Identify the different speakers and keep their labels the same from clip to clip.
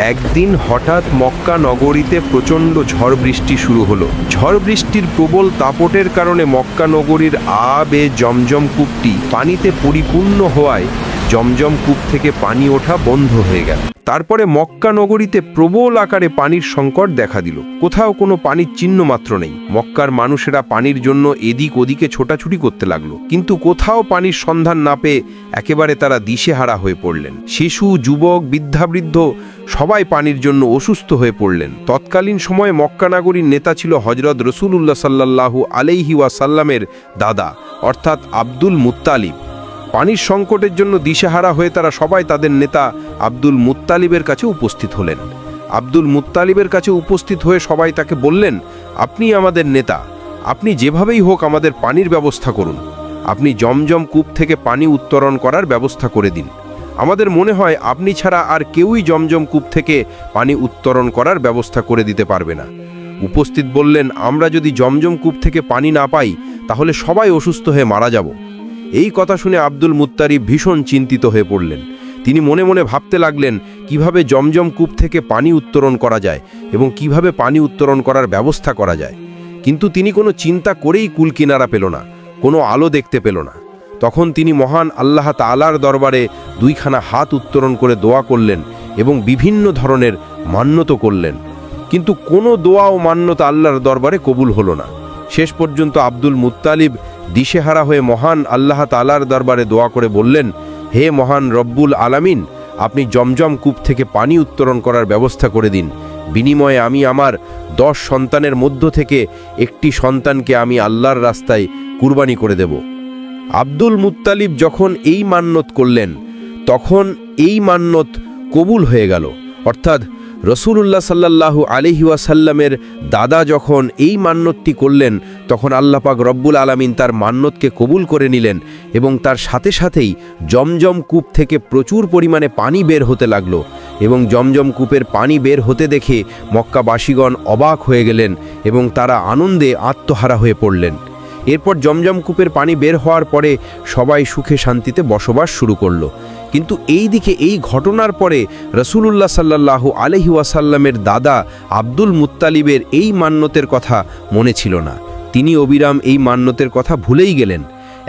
Speaker 1: একদিন হঠাৎ মক্কা নগরীতে প্রচণ্ড ঝড় বৃষ্টি শুরু হলো। ঝড় বৃষ্টির প্রবল দাপটের কারণে মক্কা নগরীর আবে জমজম কূপটি পানিতে পরিপূর্ণ হওয়ায় জমজম কূপ থেকে পানি ওঠা বন্ধ হয়ে গেল। তারপরে মক্কা নগরীতে প্রবল আকারে পানির সংকট দেখা দিল। কোথাও কোনো পানির চিহ্ন মাত্র নেই। মক্কার মানুষেরা পানির জন্য এদিক ওদিকে ছোটাছুটি করতে লাগলো, কিন্তু কোথাও পানির সন্ধান না পেয়ে একেবারে তারা দিশেহারা হয়ে পড়লেন। শিশু, যুবক, বৃদ্ধাবৃদ্ধ সবাই পানির জন্য অসুস্থ হয়ে পড়লেন। তৎকালীন সময়ে মক্কা নগরীর নেতা ছিল হজরত রসুলুল্লাহ সাল্লাল্লাহু আলাইহি ওয়াসাল্লামের দাদা অর্থাৎ আব্দুল মুত্তালিব। পানির সংকটের জন্য দিশেহারা হয়ে তারা সবাই তাদের নেতা আব্দুল মুত্তালিবের কাছে উপস্থিত হলেন। আব্দুল মুত্তালিবের কাছে উপস্থিত হয়ে সবাই তাকে বললেন, আপনি আমাদের নেতা, আপনি যেভাবেই হোক আমাদের পানির ব্যবস্থা করুন। আপনি জমজম কূপ থেকে পানি উত্তোলন করার ব্যবস্থা করে দিন। আমাদের মনে হয় আপনি ছাড়া আর কেউই জমজম কূপ থেকে পানি উত্তোলন করার ব্যবস্থা করে দিতে পারবে না। উপস্থিত বললেন, আমরা যদি জমজম কূপ থেকে পানি না পাই তাহলে সবাই অসুস্থ হয়ে মারা যাব। এই কথা শুনে আব্দুল মুত্তালিব ভীষণ চিন্তিত হয়ে পড়লেন। তিনি মনে মনে ভাবতে লাগলেন কিভাবে জমজম কূপ থেকে পানি উত্তোলন করা যায় এবং কিভাবে পানি উত্তোলন করার ব্যবস্থা করা যায়। কিন্তু তিনি কোনো চিন্তা করেই কুল কিনারা পেল না, কোনো আলো দেখতে পেল না। তখন তিনি মহান আল্লাহ তাআলার দরবারে দুইখানা হাত উত্তোলন করে দোয়া করলেন এবং বিভিন্ন ধরনের মান্যত করলেন, কিন্তু কোনো দোয়া ও মান্যত আল্লাহর দরবারে কবুল হলো না। শেষ পর্যন্ত আব্দুল মুত্তালিব দিশেহারা হয়ে মহান আল্লাহ তাআলার দরবারে দোয়া করে বললেন, হে মহান রব্বুল আলামিন, আপনি জমজম কূপ থেকে পানি উত্তোলন করার ব্যবস্থা করে দিন। বিনিময়ে আমি আমার 10 সন্তানের মধ্য থেকে একটি সন্তানকে আমি আল্লাহর রাস্তায় কুরবানি করে দেব। আব্দুল মুত্তালিব যখন এই মান্যত করলেন তখন এই মান্যত কবুল হয়ে গেল। অর্থাৎ রসুলুল্লাহ সাল্লাল্লাহু আলাইহি ওয়াসাল্লামের দাদা যখন এই মান্যতটি করলেন তখন আল্লাহ পাক রব্বুল আলামিন তার মান্যতকে কবুল করে নিলেন এবং তার সাথে সাথেই জমজম কূপ থেকে প্রচুর পরিমাণে পানি বের হতে লাগলো এবং জমজম কূপের পানি বের হতে দেখে মক্কাবাসীগণ অবাক হয়ে গেলেন এবং তারা আনন্দে আত্মহারা হয়ে পড়লেন। এরপর জমজম কূপের পানি বের হওয়ার পরে সবাই সুখে শান্তিতে বসবাস শুরু করলো। কিন্তু এই দিকে এই ঘটনার পরে রসুলুল্লাহ সাল্লাল্লাহু আলাইহি ওয়াসাল্লামের দাদা আব্দুল মুত্তালিবের এই মান্যতের কথা মনে ছিল না। তিনি অবিরাম এই মান্যতের কথা ভুলেই গেলেন।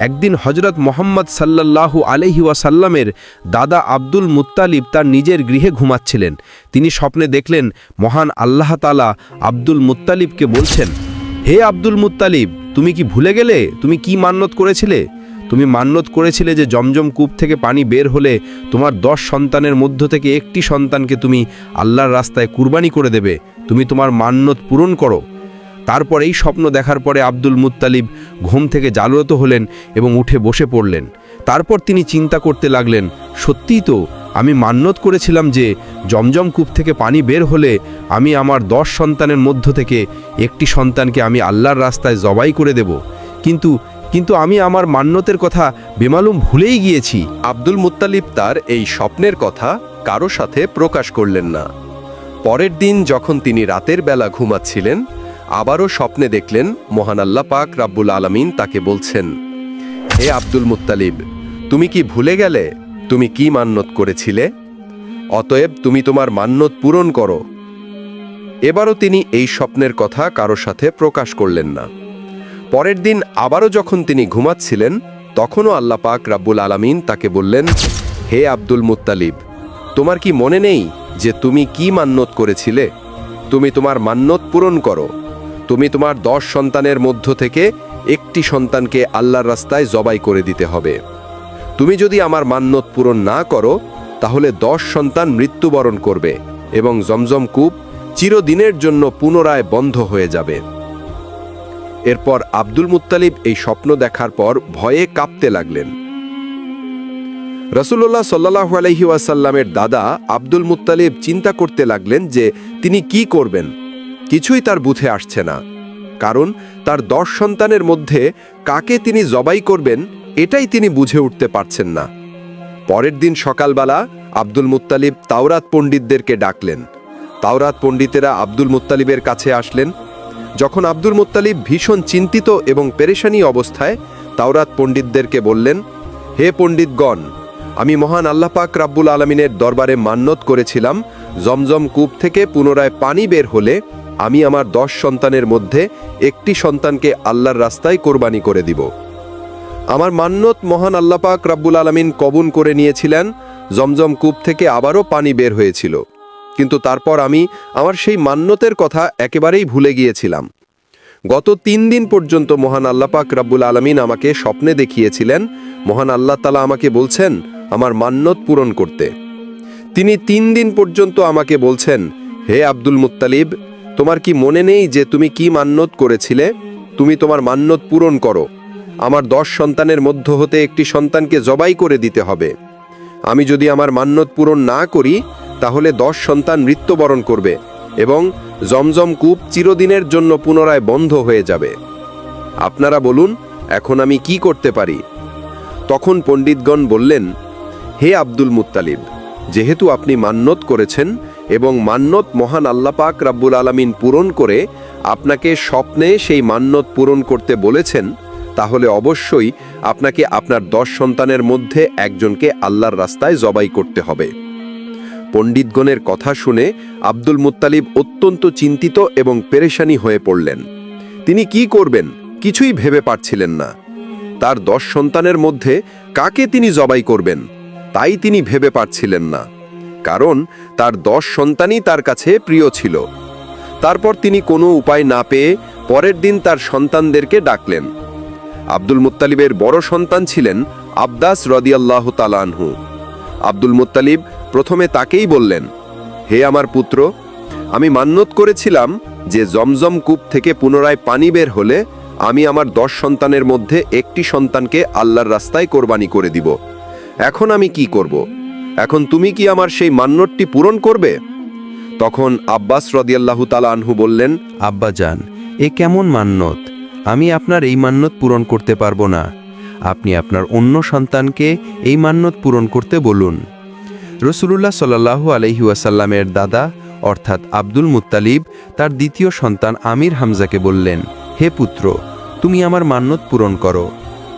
Speaker 1: একদিন হজরত মুহাম্মদ সাল্লাল্লাহু আলাইহি ওয়াসাল্লামের দাদা আব্দুল মুত্তালিব তার নিজের গৃহে ঘুমাচ্ছিলেন। তিনি স্বপ্নে দেখলেন মহান আল্লাহ তাআলা আব্দুল মুত্তালিবকে বলছেন, হে আব্দুল মুত্তালিব, তুমি কি ভুলে গেলে তুমি কি মান্যত করেছিলে? তুমি মান্যত করেছিলে যে জমজম কূপ থেকে পানি বের হলে তোমার 10 সন্তানের মধ্য থেকে একটি সন্তানকে তুমি আল্লাহর রাস্তায় কুরবানি করে দেবে। তুমি তোমার মান্যত পূরণ করো। তারপর এই স্বপ্ন দেখার পরে আব্দুল মুত্তালিব ঘুম থেকে জাগ্রত হলেন এবং উঠে বসে পড়লেন। তারপর তিনি চিন্তা করতে লাগলেন, সত্যিই তো আমি মান্যত করেছিলাম যে জমজম কূপ থেকে পানি বের হলে আমি আমার 10 সন্তানের মধ্য থেকে একটি সন্তানকে আমি আল্লাহর রাস্তায় জবাই করে দেব, কিন্তু আমি আমার মান্যতের কথা বেমালুম ভুলেই গিয়েছি।
Speaker 2: আব্দুল মুত্তালিব তার এই স্বপ্নের কথা কারো সাথে প্রকাশ করলেন না। পরের দিন যখন তিনি রাতের বেলা ঘুমাচ্ছিলেন আবারও স্বপ্নে দেখলেন মহান আল্লাহ পাক রাব্বুল আলামিন তাকে বলছেন, হে আব্দুল মুত্তালিব, তুমি কি ভুলে গেলে তুমি কি মান্যত করেছিলে? অতএব তুমি তোমার মান্যত পূরণ করো। এবারও তিনি এই স্বপ্নের কথা কারো সাথে প্রকাশ করলেন না। পরের দিন আবারও যখন তিনি ঘুমাচ্ছিলেন তখনও আল্লাহ পাক রাব্বুল আলামিন তাকে বললেন, হে আব্দুল মুত্তালিব, তোমার কি মনে নেই যে তুমি কি মান্যত করেছিলে? তুমি তোমার মান্যত পূরণ করো। তুমি তোমার 10 সন্তানের মধ্য থেকে একটি সন্তানকে আল্লাহর রাস্তায় জবাই করে দিতে হবে। তুমি যদি আমার মান্যত পূরণ না করো তাহলে 10 সন্তান মৃত্যুবরণ করবে এবং জমজম কূপ চিরদিনের জন্য পুনরায় বন্ধ হয়ে যাবে। এরপর আব্দুল মুত্তালিব এই স্বপ্ন দেখার পর ভয়ে কাঁপতে লাগলেন। রাসূলুল্লাহ সাল্লাল্লাহু আলাইহি ওয়াসাল্লামের দাদা আব্দুল মুত্তালিব চিন্তা করতে লাগলেন যে তিনি কি করবেন। কিছুই তার বুঝে আসছে না, কারণ তার 10 সন্তানের মধ্যে কাকে তিনি জবাই করবেন এটাই তিনি বুঝে উঠতে পারছেন না। পরের দিন সকালবেলা আব্দুল মুত্তালিব তাওরাত পণ্ডিতদেরকে ডাকলেন। তাওরাত পণ্ডিতেরা আব্দুল মুত্তালিবের কাছে আসলেন। যখন আব্দুল মুত্তালিব ভীষণ চিন্তিত এবং পেরেশানি অবস্থায় তাওরাত পণ্ডিতদেরকে বললেন, হে পণ্ডিতগণ, আমি মহান আল্লাহ পাক রাব্বুল আলামিনের দরবারে মান্যত করেছিলাম জমজম কূপ থেকে পুনরায় পানি বের হলে আমি আমার 10 সন্তানের মধ্যে একটি সন্তানকে আল্লাহর রাস্তায় কোরবানি করে দিব। আমার মান্যত মহান আল্লাহ পাক রাব্বুল আলামিন কবুল করে নিয়েছিলেন। জমজম কূপ থেকে আবারও পানি বের হয়েছিল, কিন্তু তারপর আমি আমার সেই মান্যতের কথা একেবারেই ভুলে গিয়েছিলাম। গত 3 দিন পর্যন্ত মহান আল্লাহ পাক রাব্বুল আলামিন আমাকে স্বপ্নে দেখিয়েছিলেন। মহান আল্লাহ তাআলা আমাকে বলছেন আমার মান্যত পূরণ করতে। তিনি 3 দিন পর্যন্ত আমাকে বলছেন, হে আব্দুল মুত্তালিব, তোমার কি মনে নেই যে তুমি কি মান্যত করেছিলে? তুমি তোমার মান্যত পূরণ করো। আমার 10 সন্তানের মধ্য হতে একটি সন্তানকে জবাই করে দিতে হবে। আমি যদি আমার মান্যত পূরণ না করি তাহলে 10 সন্তান মৃত্যুবরণ করবে এবং জমজম কূপ চিরদিনের জন্য পুনরায় বন্ধ হয়ে যাবে। আপনারা বলুন, এখন আমি কি করতে পারি? তখন পণ্ডিতগণ বললেন, হে আব্দুল মুত্তালিব, যেহেতু আপনি মান্যত করেছেন এবং মান্যত মহান আল্লাহ পাক রাব্বুল আলামিন পূরণ করে আপনাকে স্বপ্নে সেই মান্যত পূরণ করতে বলেছেন, তাহলে অবশ্যই আপনাকে আপনার 10 সন্তানের মধ্যে একজনকে আল্লাহর রাস্তায় জবাই করতে হবে। পণ্ডিতগণের কথা শুনে আব্দুল মুত্তালিব অত্যন্ত চিন্তিত এবং পেরেশানি হয়ে পড়লেন। তিনি কি করবেন কিছুই ভেবে পারছিলেন না। তার 10 সন্তানের মধ্যে কাকে তিনি জবাই করবেন তাই তিনি ভেবে পারছিলেন না, কারণ তার 10 সন্তানই তার কাছে প্রিয় ছিল। তারপর তিনি কোনো উপায় না পেয়ে পরের দিন তার সন্তানদেরকে ডাকলেন। আব্দুল মুত্তালিবের বড় সন্তান ছিলেন আব্বাস রাদিয়াল্লাহু তাআলা আনহু। আব্দুল মুত্তালিব প্রথমে তাকেই বললেন, হে আমার পুত্র, আমি মান্যত করেছিলাম যে জমজম কূপ থেকে পুনরায় পানি বের হলে আমি আমার 10 সন্তানের মধ্যে একটি সন্তানকে আল্লাহর রাস্তায় কোরবানি করে দিব। এখন আমি কি করব? এখন তুমি কি আমার সেই মান্যতটি পূরণ করবে? তখন আব্বাস রাদিয়াল্লাহু তাআলা আনহু বললেন,
Speaker 3: আব্বাজান, এ কেমন মান্যত? আমি আপনার এই মান্যত পূরণ করতে পারবো না। আপনি আপনার অন্য সন্তানকে এই মান্যত পূরণ করতে বলুন। রাসূলুল্লাহ সাল্লাল্লাহু আলাইহি ওয়াসাল্লামের দাদা অর্থাৎ আব্দুল মুত্তালিব তার দ্বিতীয় সন্তান আমির হামজাকে বললেন, হে পুত্র, তুমি আমার মান্যত পূরণ করো।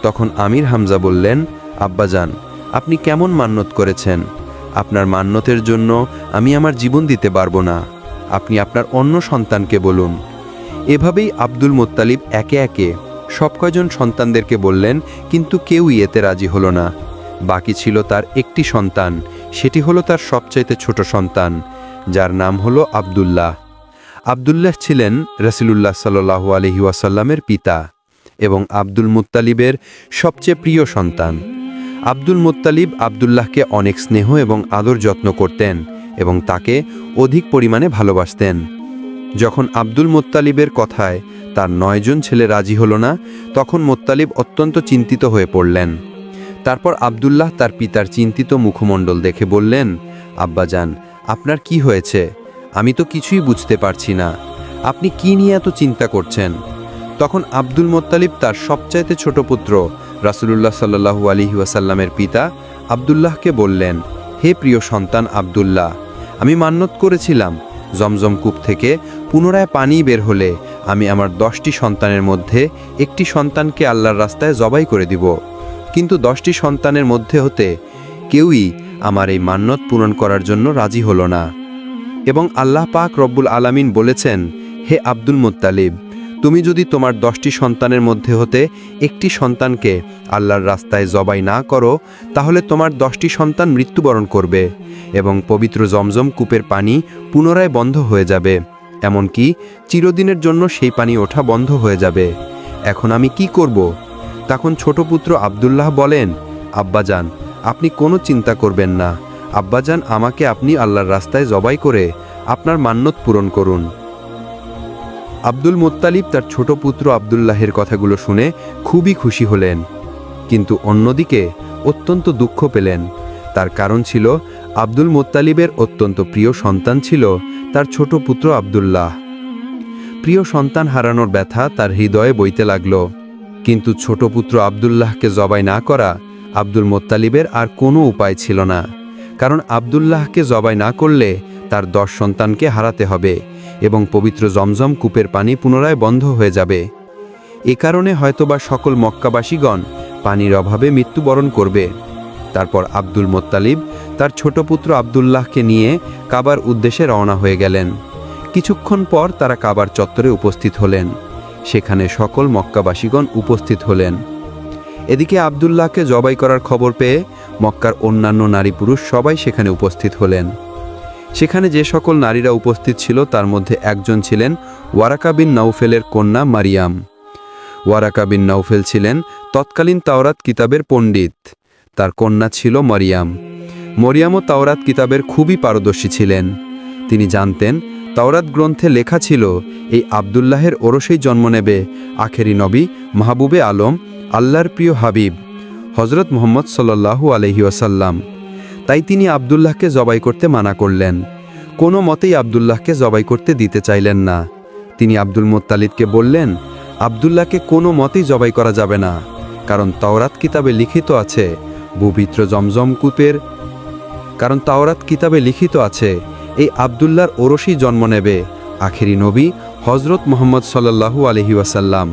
Speaker 3: তখন আমির হামজা বললেন, আব্বাজান, আপনি কেমন মান্যত করেছেন? আপনার মান্যতের জন্য আমি আমার জীবন দিতে পারবো না। আপনি আপনার অন্য সন্তানকে বলুন। এভাবেই আব্দুল মুত্তালিব একে একে সব কয়জন সন্তানদেরকে বললেন, কিন্তু কেউই এতে রাজি হলো না। বাকি ছিল তার একটি সন্তান, সেটি হলো তার সবচাইতে ছোট সন্তান, যার নাম হলো আব্দুল্লাহ। আব্দুল্লাহ ছিলেন রাসূলুল্লাহ সাল্লাল্লাহু আলাইহি ওয়াসাল্লামের পিতা এবং আব্দুল মুত্তালিবের সবচেয়ে প্রিয় সন্তান। আব্দুল মুত্তালিব আব্দুল্লাহকে অনেক স্নেহ এবং আদর যত্ন করতেন এবং তাকে অধিক পরিমাণে ভালোবাসতেন। যখন আব্দুল মুত্তালিবের কথায় তার 9 জন ছেলে রাজি হলো না, তখন মুত্তালিব অত্যন্ত চিন্তিত হয়ে পড়লেন। তারপর আব্দুল্লাহ তার পিতার চিন্তিত মুখমণ্ডল দেখে বললেন, আব্বাজান, আপনার কি হয়েছে? আমি তো কিছুই বুঝতে পারছি না। আপনি কি নিয়ে এত চিন্তা করছেন? তখন আব্দুল মুত্তালিব তার সবচাইতে ছোট পুত্র রাসূলুল্লাহ সাল্লাল্লাহু আলাইহি ওয়াসাল্লামের পিতা আব্দুল্লাহকে বললেন, হে প্রিয় সন্তান আব্দুল্লাহ, আমি মান্যত করেছিলাম জমজম কূপ থেকে পুনরায় পানি বের হলে আমি আমার 10টি সন্তানের মধ্যে একটি সন্তানকে আল্লাহর রাস্তায় জবাই করে দিব। কিন্তু 10টি সন্তানের মধ্যে হতে কেউই আমার এই মান্যত পূরণ করার জন্য রাজি হলো না। এবং আল্লাহ পাক রব্বুল আলামিন বলেছেন, হে আব্দুল মুত্তালিব, তুমি যদি তোমার 10টি সন্তানের মধ্যে হতে একটি সন্তানকে আল্লাহর রাস্তায় জবাই না করো, তাহলে তোমার 10টি সন্তান মৃত্যুবরণ করবে এবং পবিত্র জমজম কূপের পানি পুনরায় বন্ধ হয়ে যাবে, এমনকি চিরদিনের জন্য সেই পানি ওঠা বন্ধ হয়ে যাবে। এখন আমি কি করব? তখন ছোট পুত্র আব্দুল্লাহ বলেন, আব্বাজান, আপনি কোনো চিন্তা করবেন না। আব্বাজান, আমাকে আপনি আল্লাহর রাস্তায় জবাই করে আপনার মান্যত পূরণ করুন। আব্দুল মুত্তালিব তার ছোট পুত্র আব্দুল্লাহের কথাগুলো শুনে খুবই খুশি হলেন, কিন্তু অন্যদিকে অত্যন্ত দুঃখ পেলেন। তার কারণ ছিল আব্দুল মুত্তালিবের অত্যন্ত প্রিয় সন্তান ছিল তার ছোট পুত্র আব্দুল্লাহ। প্রিয় সন্তান হারানোর ব্যথা তার হৃদয়ে বইতে লাগল। কিন্তু ছোট পুত্র আব্দুল্লাহকে জবাই না করা আব্দুল মুত্তালিবের আর কোনো উপায় ছিল না, কারণ আব্দুল্লাহকে জবাই না করলে তার 10 সন্তানকে হারাতে হবে এবং পবিত্র জমজম কূপের পানি পুনরায় বন্ধ হয়ে যাবে। এ কারণে হয়তোবা সকল মক্কাবাসীগণ পানির অভাবে মৃত্যুবরণ করবে। তারপর আব্দুল মুত্তালিব তার ছোট পুত্র আব্দুল্লাহকে নিয়ে কাবার উদ্দেশ্যে রওনা হয়ে গেলেন। কিছুক্ষণ পর তারা কাবার চত্বরে উপস্থিত হলেন। সেখানে সকল মক্কাবাসীগণ উপস্থিত হলেন। এদিকে আব্দুল্লাহকে জবাই করার খবর পেয়ে মক্কার অন্যান্য নারী পুরুষ সবাই সেখানে উপস্থিত হলেন। সেখানে যে সকল নারীরা উপস্থিত ছিল তার মধ্যে একজন ছিলেন ওয়ারাকা বিন নৌফেলের কন্যা মারিয়াম। ওয়ারাকা বিন নৌফেল ছিলেন তৎকালীন তাওরাত কিতাবের পণ্ডিত। তার কন্যা ছিল মরিয়াম। মরিয়ামও তাওরাত কিতাবের খুবই পারদর্শী ছিলেন। তিনি জানতেন তাওরাত গ্রন্থে লেখা ছিল এই আব্দুল্লাহের ওরসেই জন্ম নেবে আখেরি নবী মাহবুবে আলম, আল্লাহর প্রিয় হাবিব হজরত মুহাম্মদ সাল্লাল্লাহু আলাইহি ওয়াসাল্লাম। তাই তিনি আব্দুল্লাহকে জবাই করতে মানা করলেন। কোনো মতেই আব্দুল্লাহকে জবাই করতে দিতে চাইলেন না। তিনি আব্দুল মুত্তালিবকে বললেন, আব্দুল্লাহকে কোনো মতেই জবাই করা যাবে না, কারণ তাওরাত কিতাবে লিখিত আছে পবিত্র জমজম কূপের তাওরাত কিতাবে লিখিত আছে এই আব্দুল্লাহর ওরসেই জন্ম নেবে আখেরি নবী হজরত মুহাম্মদ সাল্লাল্লাহু আলাইহি ওয়াসাল্লাম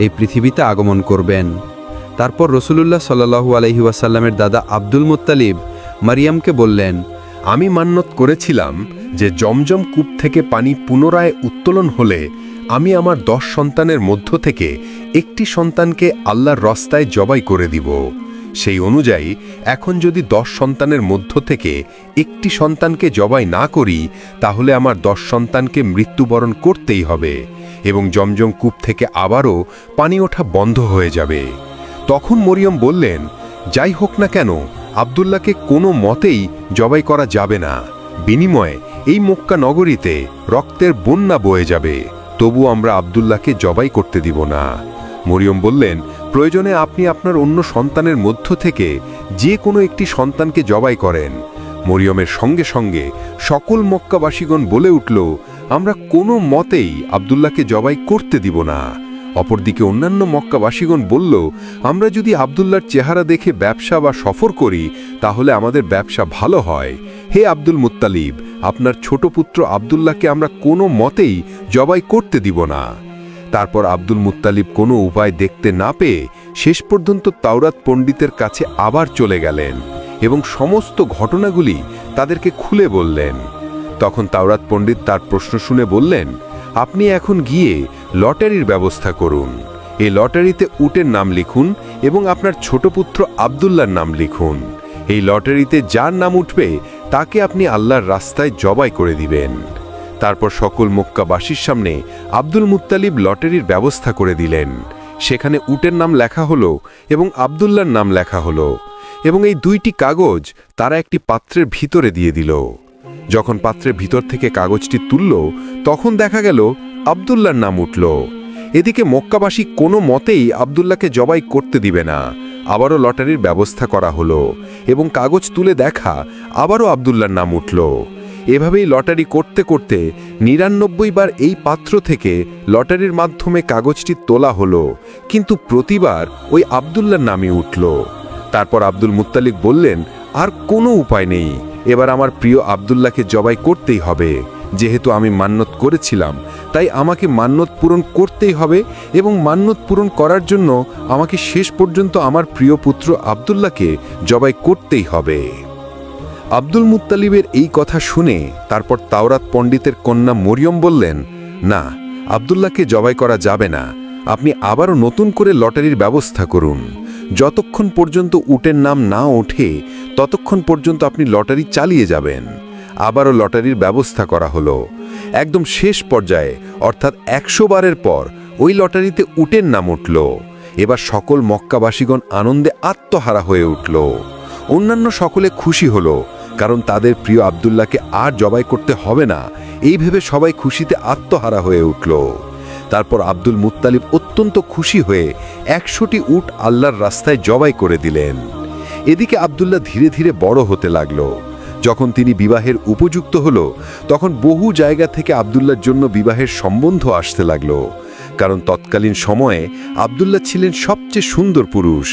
Speaker 3: এই পৃথিবীতে আগমন করবেন। তারপর রাসূলুল্লাহ সাল্লাল্লাহু আলাইহি ওয়াসাল্লামের দাদা আব্দুল মুত্তালিব মারিয়ামকে বললেন,
Speaker 2: আমি মান্যত করেছিলাম যে জমজম কূপ থেকে পানি পুনরায় উত্তোলন হলে আমি আমার 10 সন্তানের মধ্য থেকে একটি সন্তানকে আল্লাহর রাস্তায় জবাই করে দিব। সেই অনুযায়ী এখন যদি 10 সন্তানের মধ্য থেকে একটি সন্তানকে জবাই না করি, তাহলে আমার 10 সন্তানকে মৃত্যুবরণ করতেই হবে এবং জমজম কূপ থেকে আবারও পানি ওঠা বন্ধ হয়ে যাবে। তখন মরিয়ম বললেন, যাই হোক না কেন, আব্দুল্লাহকে কোনো মতেই জবাই করা যাবে না। বিনিময়ে এই মক্কা নগরীতে রক্তের বন্যা বয়ে যাবে, তবু আমরা আব্দুল্লাহকে জবাই করতে দিব না। মরিয়ম বললেন, প্রয়োজনে আপনি আপনার অন্য সন্তানের মধ্য থেকে যে কোনো একটি সন্তানকে জবাই করেন। মরিয়মের সঙ্গে সঙ্গে সকল মক্কাবাসীগণ বলে উঠল, আমরা কোনো মতেই আব্দুল্লাহকে জবাই করতে দিব না। অপরদিকে অন্যান্য মক্কাবাসীগণ বলল, আমরা যদি আব্দুল্লাহর চেহারা দেখে ব্যবসা বা সফর করি তাহলে আমাদের ব্যবসা ভালো হয়। হে আব্দুল মুত্তালিব, আপনার ছোট পুত্র আব্দুল্লাহকে আমরা কোনো মতেই জবাই করতে দিব না। তারপর আব্দুল মুত্তালিব কোনো উপায় দেখতে না পেয়ে শেষ পর্যন্ত তাওরাত পণ্ডিতের কাছে আবার চলে গেলেন এবং সমস্ত ঘটনাগুলি তাদেরকে খুলে বললেন। তখন তাওরাত পণ্ডিত তার প্রশ্ন শুনে বললেন, আপনি এখন গিয়ে লটারির ব্যবস্থা করুন। এই লটারিতে উটের নাম লিখুন এবং আপনার ছোট পুত্র আব্দুল্লাহর নাম লিখুন। এই লটারিতে যার নাম উঠবে তাকে আপনি আল্লাহর রাস্তায় জবাই করে দিবেন। তারপর সকল মক্কাবাসীর সামনে আব্দুল মুত্তালিব লটারির ব্যবস্থা করে দিলেন। সেখানে উটের নাম লেখা হলো এবং আব্দুল্লাহর নাম লেখা হলো এবং এই 2টি কাগজ তারা একটি পাত্রের ভিতরে দিয়ে দিল। যখন পাত্রের ভিতর থেকে কাগজটি তুলল তখন দেখা গেল আব্দুল্লাহর নাম উঠল। এদিকে মক্কাবাসী কোনো মতেই আব্দুল্লাহকে জবাই করতে দিবে না। আবারও লটারির ব্যবস্থা করা হলো এবং কাগজ তুলে দেখা আবারও আব্দুল্লাহর নাম উঠল। এভাবেই লটারি করতে করতে 99 বার এই পাত্র থেকে লটারির মাধ্যমে কাগজটি তোলা হলো, কিন্তু প্রতিবার ওই আব্দুল্লাহর নামই উঠল। তারপর আব্দুল মুত্তালিব বললেন, আর কোনো উপায় নেই, এবার আমার প্রিয় আব্দুল্লাহকে জবাই করতেই হবে। যেহেতু আমি মান্যত করেছিলাম তাই আমাকে মান্যত পূরণ করতেই হবে এবং মান্যত পূরণ করার জন্য আমাকে শেষ পর্যন্ত আমার প্রিয় পুত্র আব্দুল্লাহকে জবাই করতেই হবে। আব্দুল মুত্তালিবের এই কথা শুনে তারপর তাওরাত পণ্ডিতের কন্যা মরিয়ম বললেন, না, আব্দুল্লাহকে জবাই করা যাবে না। আপনি আবারও নতুন করে লটারির ব্যবস্থা করুন। যতক্ষণ পর্যন্ত উটের নাম না ওঠে ততক্ষণ পর্যন্ত আপনি লটারি চালিয়ে যাবেন। আবারও লটারির ব্যবস্থা করা হলো। একদম শেষ পর্যায়ে অর্থাৎ 100 বারের পর ওই লটারিতে উটের নাম উঠল। এবার সকল মক্কাবাসীগণ আনন্দে আত্মহারা হয়ে উঠল। অন্যান্য সকলে খুশি হলো, কারণ তাদের প্রিয় আব্দুল্লাহকে আর জবাই করতে হবে না। এই ভেবে সবাই খুশিতে আত্মহারা হয়ে উঠল। তারপর আব্দুল মুত্তালিব অত্যন্ত খুশি হয়ে 100টি উট আল্লাহর রাস্তায় জবাই করে দিলেন। এদিকে আব্দুল্লাহ ধীরে ধীরে বড় হতে লাগল। যখন তিনি বিবাহের উপযুক্ত হল তখন বহু জায়গা থেকে আব্দুল্লাহর জন্য বিবাহের সম্বন্ধ আসতে লাগল, কারণ তৎকালীন সময়ে আব্দুল্লাহ ছিলেন সবচেয়ে সুন্দর পুরুষ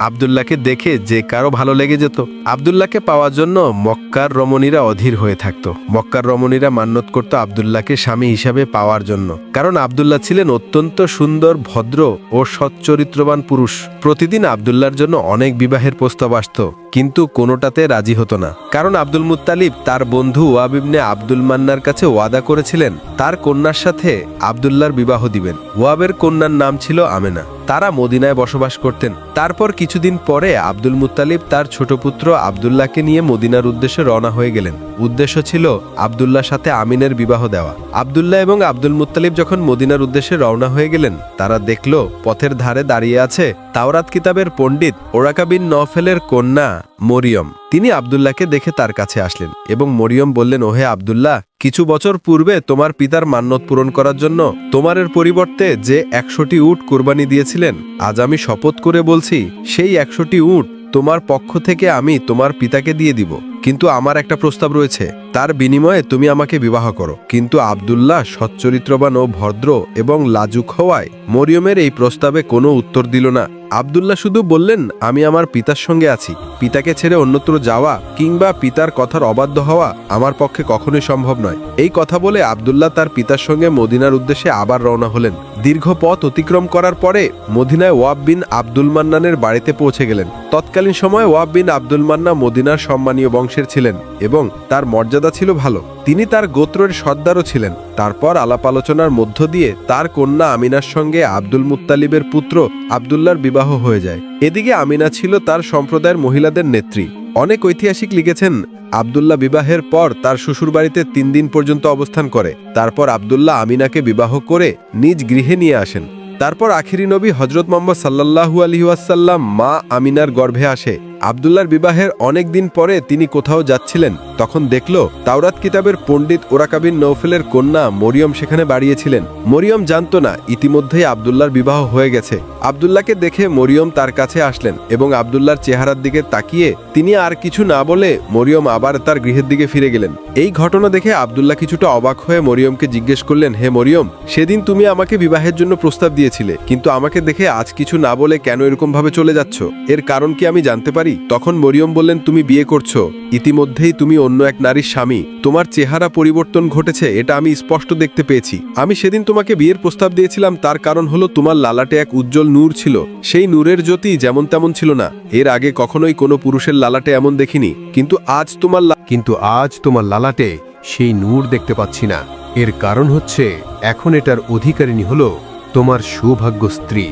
Speaker 2: আব্দুল্লাহকে দেখে যে কারো ভালো লেগে যেত। আব্দুল্লাহকে পাওয়ার জন্য মক্কার রমণীরা অধীর হয়ে থাকত। মক্কার রমণীরা মান্যত করত আব্দুল্লাহকে স্বামী হিসাবে পাওয়ার জন্য, কারণ আব্দুল্লাহ ছিলেন অত্যন্ত সুন্দর, ভদ্র ও সচ্চরিত্রবান পুরুষ। প্রতিদিন আব্দুল্লাহর জন্য অনেক বিবাহের প্রস্তাব আসত, কিন্তু কোনোটাতে রাজি হতো না, কারণ আব্দুল মুত্তালিব তার বন্ধু ওয়াব ইবনে আব্দুল মান্নার কাছে ওয়াদা করেছিলেন তার কন্যার সাথে আব্দুল্লাহর বিবাহ দিবেন। ওয়াবের কন্যার নাম ছিল আমেনা। তারা মদিনায় বসবাস করতেন। তারপর কিছুদিন পরে আব্দুল মুত্তালিব তার ছোট পুত্র আব্দুল্লাহকে নিয়ে মদিনার উদ্দেশ্যে রওনা হয়ে গেলেন। উদ্দেশ্য ছিল আব্দুল্লাহর সাথে আমিনের বিবাহ দেওয়া। আব্দুল্লাহ এবং আব্দুল মুত্তালিব যখন মদিনার উদ্দেশ্যে রওনা হয়ে গেলেন, তারা দেখল পথের ধারে দাঁড়িয়ে আছে তাওরাত কিতাবের পণ্ডিত ওরাকা বিন নওফেলের কন্যা মরিয়ম। তিনি আব্দুল্লাহকে দেখে তার কাছে আসলেন এবং মরিয়ম বললেন, ওহে আব্দুল্লাহ, কিছু বছর পূর্বে তোমার পিতার মান্যত পূরণ করার জন্য তোমারের পরিবর্তে যে 100টি উট কুরবানি দিয়েছিলেন, আজ আমি শপথ করে বলছি সেই 100টি উট তোমার পক্ষ থেকে আমি তোমার পিতাকে দিয়ে দিব। কিন্তু আমার একটা প্রস্তাব রয়েছে, তার বিনিময়ে তুমি আমাকে বিবাহ করো। কিন্তু আব্দুল্লাহ সচ্চরিত্রবান ও ভদ্র এবং লাজুক হওয়ায় মরিয়মের এই প্রস্তাবে কোনো উত্তর দিল না। আব্দুল্লাহ শুধু বললেন, আমি আমার পিতার সঙ্গে আছি। পিতাকে ছেড়ে অন্যত্র যাওয়া কিংবা পিতার কথার অবাধ্য হওয়া আমার পক্ষে কখনোই সম্ভব নয়। এই কথা বলে আব্দুল্লাহ তার পিতার সঙ্গে মদিনার উদ্দেশ্যে আবার রওনা হলেন। দীর্ঘ পথ অতিক্রম করার পরে মদিনায় ওয়াব বিন আব্দুল মান্নানের বাড়িতে পৌঁছে গেলেন। তৎকালীন সময়ে ওয়াব বিন আব্দুল মান্না মদিনার সম্মানীয় বংশের ছিলেন এবং তার মর্যাদা ছিল ভালো। তিনি তার গোত্রের সর্দারও ছিলেন। তারপর আলাপ আলোচনার মধ্য দিয়ে তার কন্যা আমিনার সঙ্গে আব্দুল মুত্তালিবের পুত্র আব্দুল্লাহর বিবাহ হয়ে যায়। এদিকে আমিনা ছিল তার সম্প্রদায়ের মহিলাদের নেত্রী। অনেক ঐতিহাসিক লিখেছেন, আব্দুল্লাহ বিবাহের পর তার শ্বশুরবাড়িতে 3 দিন পর্যন্ত অবস্থান করে। তারপর আব্দুল্লাহ আমিনাকে বিবাহ করে নিজ গৃহে নিয়ে আসেন। তারপর আখিরি নবী হজরত মুহাম্মদ সাল্লাল্লাহু আলাইহি ওয়াসাল্লাম মা আমিনার গর্ভে আসে। আব্দুল্লাহর বিবাহের অনেক দিন পরে তিনি কোথাও যাচ্ছিলেন, তখন দেখল তাওরাত কিতাবের পণ্ডিত ওরাকা বিন নওফেলের কন্যা মরিয়ম সেখানে দাঁড়িয়েছিলেন। মরিয়ম জানত না ইতিমধ্যেই আব্দুল্লাহর বিবাহ হয়ে গেছে। আব্দুল্লাহকে দেখে মরিয়ম তার কাছে আসলেন এবং আব্দুল্লাহর চেহারার দিকে তাকিয়ে তিনি আর কিছু না বলে মরিয়ম আবার তার গৃহের দিকে ফিরে গেলেন। এই ঘটনা দেখে আব্দুল্লাহ কিছুটা অবাক হয়ে মরিয়মকে জিজ্ঞেস করলেন, হে মরিয়ম, সেদিন তুমি আমাকে বিবাহের জন্য প্রস্তাব দিয়েছিলে, কিন্তু আমাকে দেখে আজ কিছু না বলে কেন এরকম ভাবে চলে যাচ্ছ? এর কারণ কি আমি জানতে পারি? তখন মরিয়ম বললেন, তুমি বিয়ে করছো, ইতিমধ্যেই তুমি অন্য এক নারীর স্বামী। তোমার চেহারা পরিবর্তন ঘটেছে, এটা আমি স্পষ্ট দেখতে পেয়েছি। আমি সেদিন তোমাকে বিয়ের প্রস্তাব দিয়েছিলাম, তার কারণ হলো তোমার লালাটে এক উজ্জ্বল নূর ছিল। সেই নূরের জ্যোতি যেমন তেমন ছিল না। এর আগে কখনোই কোনো পুরুষের লালাটে এমন দেখিনি, কিন্তু আজ তোমার লালাটে সেই নূর দেখতে পাচ্ছি না। এর কারণ হচ্ছে এখন এটার অধিকারিণী হলো তোমার সৌভাগ্য স্ত্রী।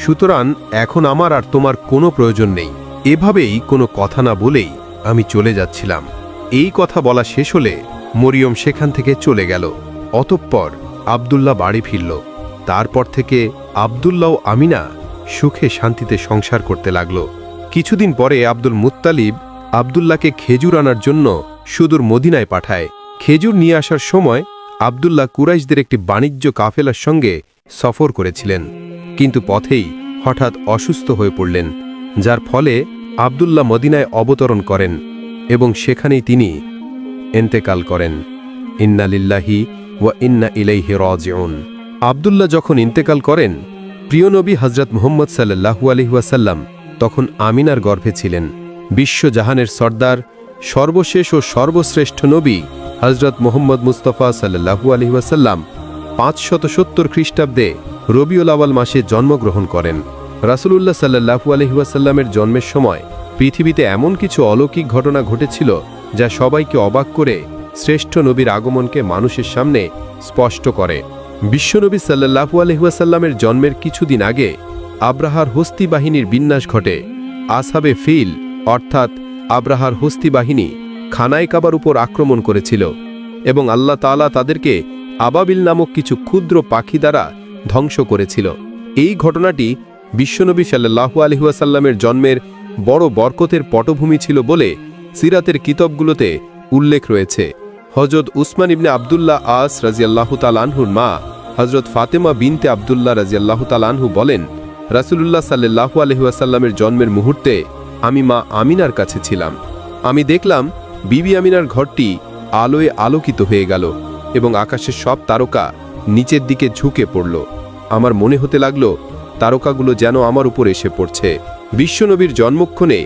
Speaker 2: সুতরাং এখন আমার আর তোমার কোনো প্রয়োজন নেই। এভাবেই কোনো কথা না বলেই আমি চলে যাচ্ছিলাম। এই কথা বলা শেষ হলে মরিয়ম সেখান থেকে চলে গেল। অতঃপর আব্দুল্লাহ বাড়ি ফিরল। তারপর থেকে আব্দুল্লাহ ও আমিনা সুখে শান্তিতে সংসার করতে লাগল। কিছুদিন পরে আব্দুল মুত্তালিব আব্দুল্লাহকে খেজুর আনার জন্য সুদূর মদিনায় পাঠায়। খেজুর নিয়ে আসার সময় আব্দুল্লাহ কুরাইশদের একটি বাণিজ্য কাফেলার সঙ্গে সফর করেছিলেন, কিন্তু পথেই হঠাৎ অসুস্থ হয়ে পড়লেন, যার ফলে আব্দুল্লাহ মদিনায় অবতরণ করেন এবং সেখানেই তিনি ইন্তেকাল করেন। ইন্না লিল্লাহি ওয়া ইন্না ইলাইহি রাজিউন। আব্দুল্লাহ যখন ইন্তেকাল করেন, প্রিয় নবী হযরত মুহাম্মদ সাল্লাল্লাহু আলাইহি ওয়াসাল্লাম তখন আমিনার গর্ভে ছিলেন। বিশ্বজাহানের সর্দার, সর্বশেষ ও সর্বশ্রেষ্ঠ নবী হযরত মুহাম্মদ মুস্তাফা সাল্লাল্লাহু আলাইহি ওয়াসাল্লাম 570 খ্রিস্টাব্দে রবিউল আউয়াল মাসে জন্মগ্রহণ করেন। রাসূলুল্লাহ সাল্লাল্লাহু আলাইহি ওয়াসাল্লামের জন্মের সময় পৃথিবীতে এমন কিছু অলৌকিক ঘটনা ঘটেছিল যা সবাইকে অবাক করে শ্রেষ্ঠ নবীর আগমনকে মানুষের সামনে স্পষ্ট করে। বিশ্বনবী সাল্লাল্লাহু আলাইহি ওয়াসাল্লামের জন্মের কিছুদিন আগে আব্রাহার হস্তি বাহিনীর বিন্যাস ঘটে। আসহাবে ফিল অর্থাৎ আব্রাহার হস্তি বাহিনী খানায় কাবার উপর আক্রমণ করেছিল এবং আল্লাহ তাআলা তাদেরকে আবাবিল নামক কিছু ক্ষুদ্র পাখি দ্বারা ধ্বংস করেছিল। এই ঘটনাটি বিশ্বনবী সাল্লাল্লাহু আলাইহি ওয়াসাল্লামের জন্মের বড় বরকতের পটভূমি ছিল বলে সিরাতের কিতাবগুলোতে উল্লেখ রয়েছে। হযরত উসমান ইবনে আব্দুল্লাহ আস রাদিয়াল্লাহু তাআলা আনহুর মা হযরত ফাতেমা বিনতে আব্দুল্লাহ রাদিয়াল্লাহু তাআলা আনহু বলেন, রাসূলুল্লাহ সাল্লাল্লাহু আলাইহি ওয়াসাল্লামের জন্মের মুহূর্তে আমি মা আমিনার কাছে ছিলাম। আমি দেখলাম বিবি আমিনার ঘরটি আলোয় আলোকিত হয়ে গেল এবং আকাশের সব তারকা নিচের দিকে ঝুঁকে পড়ল। আমার মনে হতে লাগলো তারকাগুলো যেন আমার উপর এসে পড়ছে। বিশ্বনবীর জন্মক্ষণে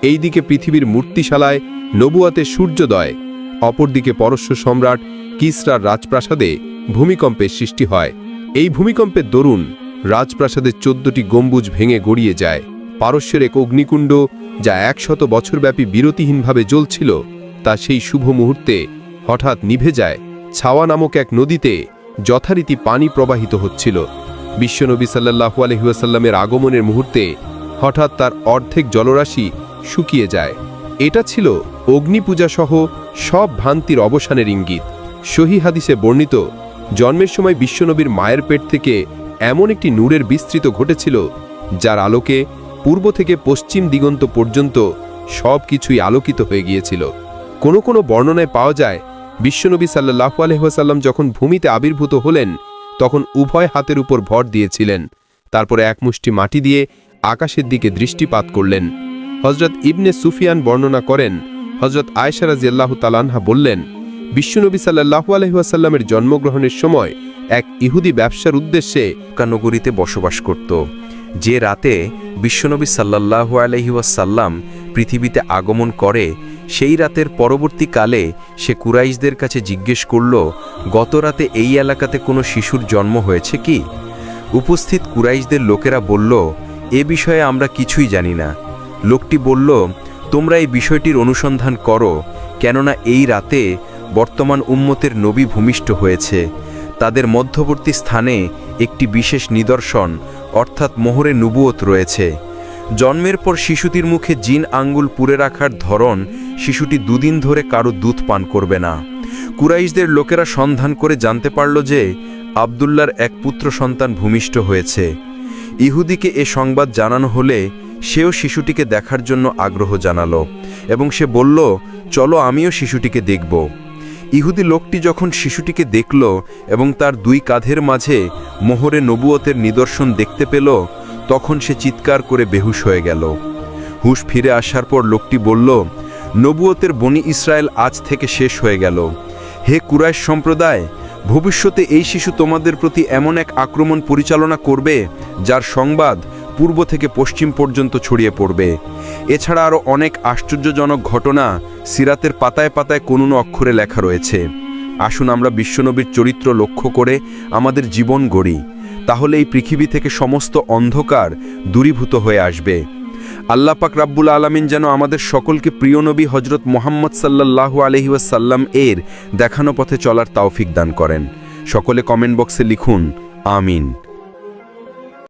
Speaker 2: এই দিকে পৃথিবীর মূর্তিশালায় নবুয়াতের সূর্যোদয়, অপরদিকে পরশ্ব সম্রাট কিসরার রাজপ্রাসাদে ভূমিকম্পের সৃষ্টি হয়। এই ভূমিকম্পের দরুন রাজপ্রাসাদের 14টি গম্বুজ ভেঙে গড়িয়ে যায়। পারস্যের এক অগ্নিকুণ্ড, যা 100 বছরব্যাপী বিরতিহীনভাবে জ্বলছিল, তা সেই শুভ মুহূর্তে হঠাৎ নিভে যায়। ছাওয়া নামক এক নদীতে যথারীতি পানি প্রবাহিত হচ্ছিল। বিশ্বনবী সাল্লাল্লাহু আলাইহি ওয়াসাল্লামের আগমনের মুহূর্তে হঠাৎ তার অর্ধেক জলরাশি শুকিয়ে যায়। এটা ছিল অগ্নিপূজা সহ সব ভ্রান্তির অবসানের ইঙ্গিত। সহিহ হাদিসে বর্ণিত, জন্মের সময় বিশ্বনবীর মায়ের পেট থেকে এমন একটি নূরের বিস্তৃত ঘটেছিল, যার আলোকে পূর্ব থেকে পশ্চিম দিগন্ত পর্যন্ত সব কিছুই আলোকিত হয়ে গিয়েছিল। কোনো কোনো বর্ণনায় পাওয়া যায়, বিশ্বনবী সাল্লাল্লাহু আলাইহি ওয়াসাল্লাম যখন ভূমিতে আবির্ভূত হলেন, তখন উভয় হাতের উপর ভর দিয়েছিলেন। তারপরে এক মুষ্টি মাটি দিয়ে আকাশের দিকে দৃষ্টিপাত করলেন। হযরত ইবনে সুফিয়ান বর্ণনা করেন, হযরত আয়েশা রাদিয়াল্লাহু তাআলা আনহা বললেন, বিশ্বনবী সাল্লাল্লাহু আলাইহি ওয়াসাল্লামের জন্মগ্রহণের সময় এক ইহুদি ব্যবসার উদ্দেশ্যে
Speaker 3: মক্কা নগরীতে বসবাস করত। যে রাতে বিশ্বনবী সাল্লাল্লাহু আলাইহি ওয়াসাল্লাম পৃথিবীতে আগমন করে, সেই রাতের পরবর্তীকালে সে কুরাইশদের কাছে জিজ্ঞেস করল, গত রাতে এই এলাকাতে কোনো শিশুর জন্ম হয়েছে কি? উপস্থিত কুরাইশদের লোকেরা বলল, এ বিষয়ে আমরা কিছুই জানি না। লোকটি বলল, তোমরা এই বিষয়টির অনুসন্ধান করো, কেননা এই রাতে বর্তমান উম্মতের নবী ভূমিষ্ঠ হয়েছে। তাদের মধ্যবর্তী স্থানে একটি বিশেষ নিদর্শন অর্থাৎ মোহরে নবুয়ত রয়েছে। জন্মের পর শিশুটির মুখে জিন আঙ্গুল পুরে রাখার ধরন, শিশুটি 2 দিন ধরে কারো দুধ পান করবে না। কুরাইশদের লোকেরা সন্ধান করে জানতে পারল যে আবদুল্লাহর এক পুত্র সন্তান ভূমিষ্ঠ হয়েছে। ইহুদিকে এ সংবাদ জানানো হলে সেও শিশুটিকে দেখার জন্য আগ্রহ জানালো এবং সে বলল, চলো আমিও শিশুটিকে দেখব। ইহুদি লোকটি যখন শিশুটিকে দেখল এবং তার 2 কাঁধের মাঝে মোহরে নবুয়তের নিদর্শন দেখতে পেল, তখন সে চিৎকার করে বেহুশ হয়ে গেল। হুশ ফিরে আসার পর লোকটি বলল, নবুয়তের বনি ইসরায়েল আজ থেকে শেষ হয়ে গেল। হে কুরাইশ সম্প্রদায়, ভবিষ্যতে এই শিশু তোমাদের প্রতি এমন এক আক্রমণ পরিচালনা করবে, যার সংবাদ পূর্ব থেকে পশ্চিম পর্যন্ত ছড়িয়ে পড়বে। এছাড়া আরও অনেক আশ্চর্যজনক ঘটনা সিরাতের পাতায় পাতায় কোনো অক্ষরে লেখা রয়েছে। আসুন আমরা বিশ্বনবীর চরিত্র লক্ষ্য করে আমাদের জীবন গড়ি, তাহলে এই পৃথিবী থেকে সমস্ত অন্ধকার দূরীভূত হয়ে আসবে। আল্লাহ পাক রাব্বুল আলামিন যেন আমাদের সকলকে প্রিয় নবী হযরত মুহাম্মদ সাল্লাল্লাহু আলাইহি ওয়াসাল্লাম এর দেখানো পথে চলার তৌফিক দান করেন। সকলে কমেন্ট বক্সে লিখুন, আমিন।